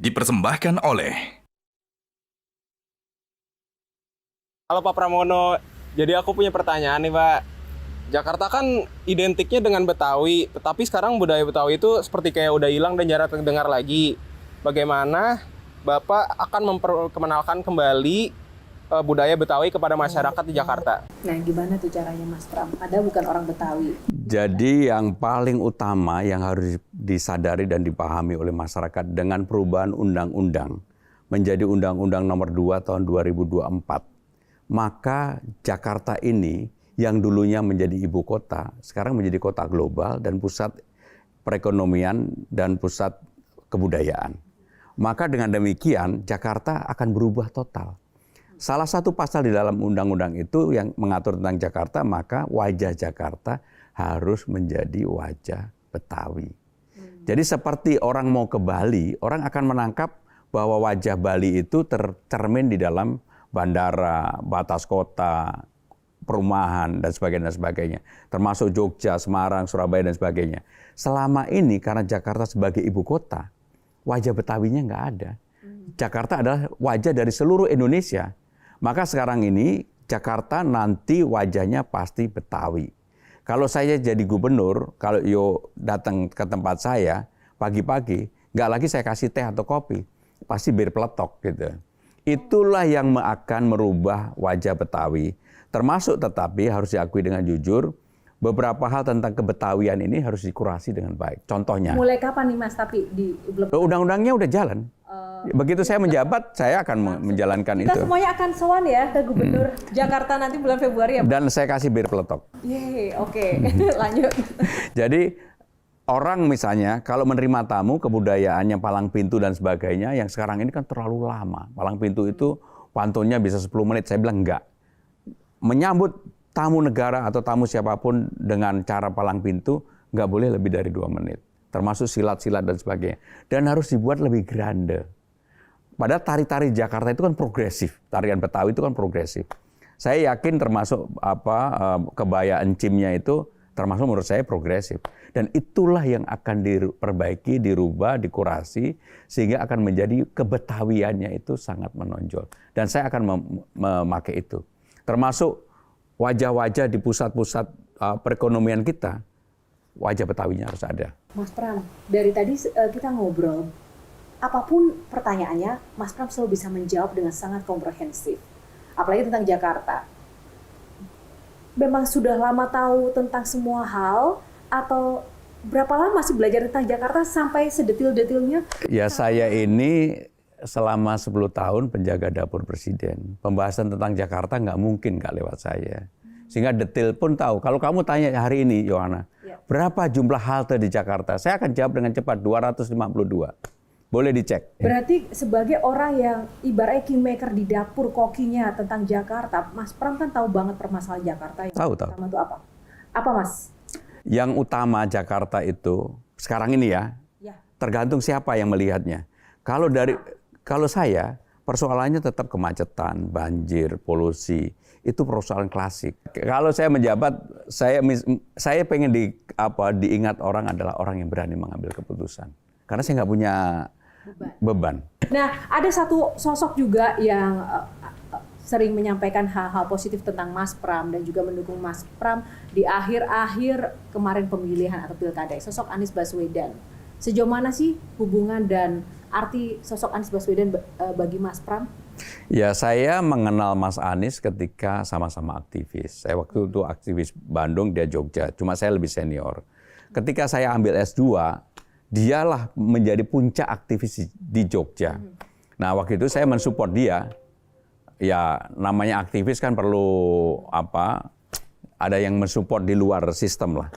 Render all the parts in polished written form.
dipersembahkan oleh Halo Pak Pramono, jadi aku punya pertanyaan nih Pak. Jakarta kan identiknya dengan Betawi, tetapi sekarang budaya Betawi itu seperti kayak udah hilang dan jarang terdengar lagi. Bagaimana Bapak akan memperkenalkan kembali budaya Betawi kepada masyarakat di Jakarta? Nah, gimana tuh caranya Mas Pram? Ada bukan orang Betawi. Jadi yang paling utama yang harus disadari dan dipahami oleh masyarakat dengan perubahan undang-undang menjadi Undang-Undang Nomor 2 Tahun 2024. Maka Jakarta ini yang dulunya menjadi ibu kota, sekarang menjadi kota global dan pusat perekonomian dan pusat kebudayaan. Maka dengan demikian Jakarta akan berubah total. Salah satu pasal di dalam undang-undang itu yang mengatur tentang Jakarta, maka wajah Jakarta harus menjadi wajah Betawi. Jadi seperti orang mau ke Bali, orang akan menangkap bahwa wajah Bali itu tercermin di dalam bandara, batas kota, perumahan, dan sebagainya. Termasuk Jogja, Semarang, Surabaya, dan sebagainya. Selama ini karena Jakarta sebagai ibu kota, wajah Betawinya nggak ada. Jakarta adalah wajah dari seluruh Indonesia. Maka sekarang ini Jakarta nanti wajahnya pasti Betawi. Kalau saya jadi gubernur, kalau datang ke tempat saya pagi-pagi, nggak lagi saya kasih teh atau kopi, pasti bir peletok gitu. Itulah yang akan merubah wajah Betawi. Termasuk tetapi harus diakui dengan jujur, beberapa hal tentang kebetawian ini harus dikurasi dengan baik. Contohnya. Mulai kapan nih Mas tapi di undang-undangnya udah jalan. Begitu saya menjabat, saya akan menjalankan kita itu. semuanya akan sowan ya ke Gubernur Jakarta nanti bulan Februari ya Pak? Dan saya kasih bir peletok. Yeay, oke. Lanjut. Jadi orang misalnya kalau menerima tamu kebudayaannya palang pintu dan sebagainya yang sekarang ini kan terlalu lama. Palang pintu itu pantunnya bisa 10 menit, saya bilang enggak. Menyambut tamu negara atau tamu siapapun dengan cara palang pintu enggak boleh lebih dari 2 menit. Termasuk silat-silat dan sebagainya. Dan harus dibuat lebih grande. Padahal tari-tari Jakarta itu kan progresif. Tarian Betawi itu kan progresif. Saya yakin termasuk kebaya encimnya itu termasuk menurut saya progresif. Dan itulah yang akan diperbaiki, dirubah, dikurasi, sehingga akan menjadi kebetawiannya itu sangat menonjol. Dan saya akan memakai itu. Termasuk wajah-wajah di pusat-pusat perekonomian kita, wajah Betawinya harus ada. Mas Pram, dari tadi kita ngobrol, apapun pertanyaannya, Mas Pram selalu bisa menjawab dengan sangat komprehensif. Apalagi tentang Jakarta. Memang sudah lama tahu tentang semua hal atau berapa lama sih belajar tentang Jakarta sampai sedetil-detilnya? Ya saya ini selama 10 tahun penjaga dapur presiden. Pembahasan tentang Jakarta nggak mungkin nggak lewat saya. Sehingga detil pun tahu. Kalau kamu tanya hari ini, Yohana, berapa jumlah halte di Jakarta? Saya akan jawab dengan cepat, 252. Boleh dicek. Berarti sebagai orang yang ibaratnya kingmaker di dapur kokinya tentang Jakarta, Mas Pram kan tahu banget permasalahan Jakarta. Yang Tahu. Utama itu apa? Apa Mas? Yang utama Jakarta itu sekarang ini ya, tergantung siapa yang melihatnya. Kalau saya persoalannya tetap kemacetan, banjir, polusi, itu persoalan klasik. Kalau saya menjabat, saya pengen diingat orang adalah orang yang berani mengambil keputusan. Karena saya nggak punya beban. Nah, ada satu sosok juga yang sering menyampaikan hal-hal positif tentang Mas Pram dan juga mendukung Mas Pram di akhir-akhir kemarin pemilihan atau pilkada, sosok Anies Baswedan. Sejauh mana sih hubungan dan arti sosok Anies Baswedan bagi Mas Pram? Ya, saya mengenal Mas Anies ketika sama-sama aktivis. Saya waktu itu aktivis Bandung, dia Jogja. Cuma saya lebih senior. Ketika saya ambil S2, dialah menjadi puncak aktivis di Jogja. Nah, waktu itu saya mensupport dia. Ya, namanya aktivis kan perlu ada yang mensupport di luar sistem lah.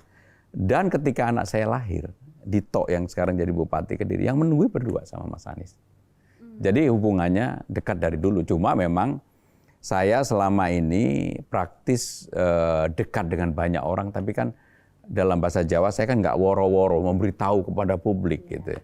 Dan ketika anak saya lahir, Dito yang sekarang jadi Bupati Kediri, yang menunggu berdua sama Mas Anies. Jadi hubungannya dekat dari dulu. Cuma memang saya selama ini praktis dekat dengan banyak orang, tapi kan dalam bahasa Jawa saya kan nggak woro-woro memberitahu kepada publik gitu.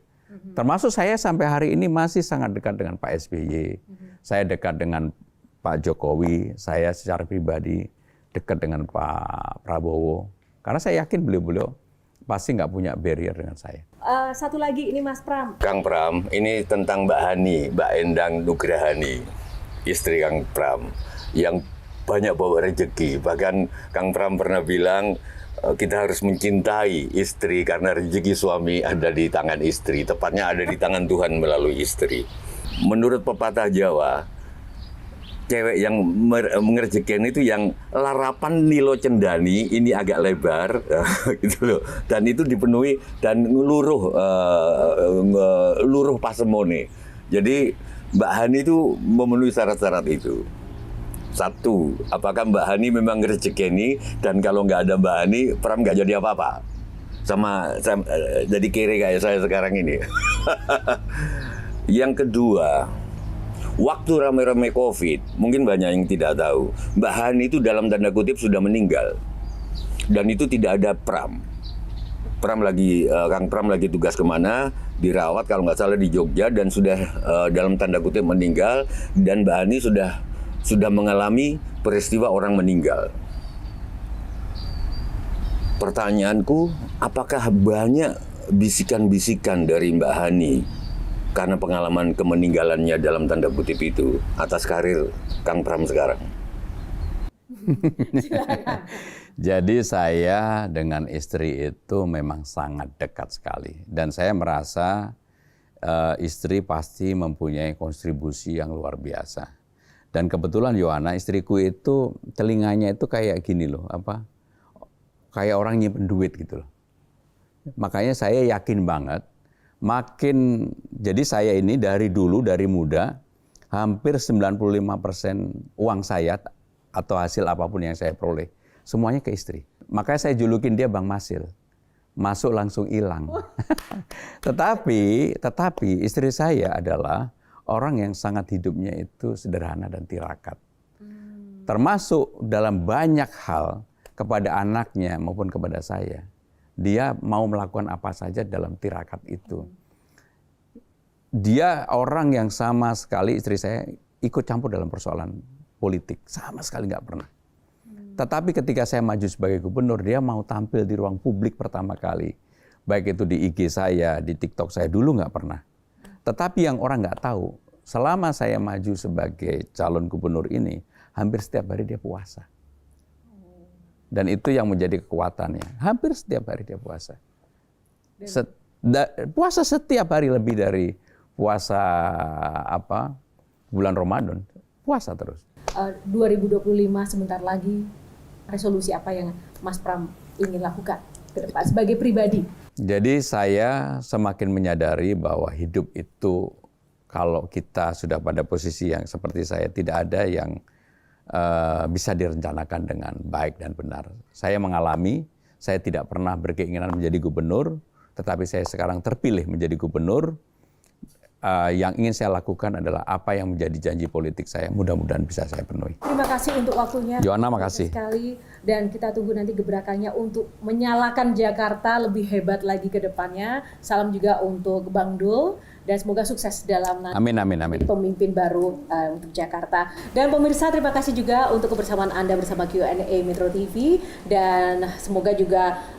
Termasuk saya sampai hari ini masih sangat dekat dengan Pak SBY. Saya dekat dengan Pak Jokowi, saya secara pribadi dekat dengan Pak Prabowo. Karena saya yakin beliau-beliau pasti nggak punya barrier dengan saya. Satu lagi ini Mas Pram. Kang Pram, ini tentang Mbak Hani, Mbak Endang Nugrahani, istri Kang Pram, yang banyak bawa rezeki. Bahkan Kang Pram pernah bilang, kita harus mencintai istri karena rezeki suami ada di tangan istri, tepatnya ada di tangan Tuhan melalui istri. Menurut pepatah Jawa, cewek yang mengerjakan itu yang larapan nilo cendani ini agak lebar gitu loh, dan itu dipenuhi dan luruh pasemone. Jadi Mbak Hani itu memenuhi syarat-syarat itu. Satu, apakah Mbak Hani memang ngerejekeni, dan kalau nggak ada Mbak Hani, Pram nggak jadi apa-apa. Sama jadi kere kayak saya sekarang ini. Yang kedua, waktu rame-rame COVID, mungkin banyak yang tidak tahu, Mbak Hani itu dalam tanda kutip sudah meninggal. Dan itu tidak ada Pram. Kang Pram lagi tugas kemana, dirawat kalau nggak salah di Jogja, dan sudah dalam tanda kutip meninggal, dan Mbak Hani sudah mengalami peristiwa orang meninggal. Pertanyaanku, apakah banyak bisikan-bisikan dari Mbak Hani karena pengalaman kemeninggalannya dalam tanda kutip itu atas karir Kang Pram sekarang? Jadi saya dengan istri itu memang sangat dekat sekali. Dan saya merasa istri pasti mempunyai kontribusi yang luar biasa. Dan kebetulan Yohana, istriku itu telinganya itu kayak gini loh, kayak orang nyimpen duit gitu loh. Makanya saya yakin banget, jadi saya ini dari dulu, dari muda, hampir 95% uang saya atau hasil apapun yang saya peroleh, semuanya ke istri. Makanya saya julukin dia Bang Masil. Masuk langsung hilang. Tetapi istri saya adalah orang yang sangat hidupnya itu sederhana dan tirakat. Termasuk dalam banyak hal kepada anaknya maupun kepada saya. Dia mau melakukan apa saja dalam tirakat itu. Dia orang yang sama sekali, istri saya ikut campur dalam persoalan politik. Sama sekali nggak pernah. Tetapi ketika saya maju sebagai gubernur, dia mau tampil di ruang publik pertama kali. Baik itu di IG saya, di TikTok saya, dulu nggak pernah. Tetapi yang orang nggak tahu, selama saya maju sebagai calon gubernur ini, hampir setiap hari dia puasa. Dan itu yang menjadi kekuatannya. Hampir setiap hari dia puasa. Puasa setiap hari lebih dari puasa bulan Ramadan. Puasa terus. 2025 sebentar lagi, resolusi apa yang Mas Pram ingin lakukan ke depan sebagai pribadi? Jadi saya semakin menyadari bahwa hidup itu, kalau kita sudah pada posisi yang seperti saya, tidak ada yang bisa direncanakan dengan baik dan benar. Saya mengalami, saya tidak pernah berkeinginan menjadi gubernur, tetapi saya sekarang terpilih menjadi gubernur. Yang ingin saya lakukan adalah apa yang menjadi janji politik saya, mudah-mudahan bisa saya penuhi. Terima kasih untuk waktunya. Yohana, makasih. Sekali, dan kita tunggu nanti gebrakannya untuk menyalakan Jakarta lebih hebat lagi ke depannya. Salam juga untuk Bang Dul, dan semoga sukses dalam nanti Amin. pemimpin baru untuk Jakarta. Dan pemirsa, terima kasih juga untuk kebersamaan Anda bersama Q&A Metro TV, dan semoga juga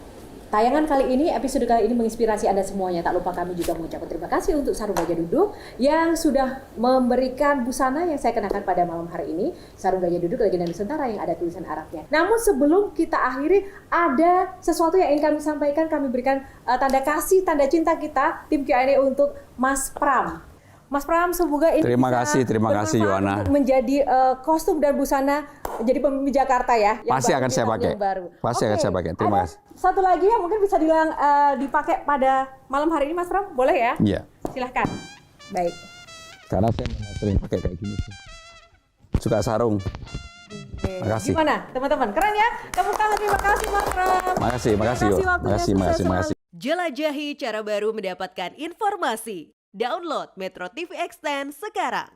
tayangan kali ini, episode kali ini menginspirasi Anda semuanya. Tak lupa kami juga mengucapkan terima kasih untuk Sarung Gajah Duduk yang sudah memberikan busana yang saya kenakan pada malam hari ini. Sarung Gajah Duduk Legenda Nusantara yang ada tulisan Arabnya. Namun sebelum kita akhiri, ada sesuatu yang ingin kami sampaikan. Kami berikan tanda kasih, tanda cinta kita, tim Q&A untuk Mas Pram. Mas Pram, semoga ini terima kasih Yohana. Menjadi kostum dan busana jadi pemimpin Jakarta ya. Pasti akan saya pakai. Pasti akan saya pakai. Terima kasih. Satu lagi yang mungkin bisa dipakai pada malam hari ini, Mas Pram, boleh ya? Iya. Silahkan. Baik. Karena saya sering pakai kayak gini sih. Suka sarung. Makasih. Gimana, teman-teman? Keren ya? Tepuk tangan, terima kasih, Mas Pram. Makasih yo. Makasih. Jelajahi cara baru mendapatkan informasi. Download Metro TV Extend sekarang.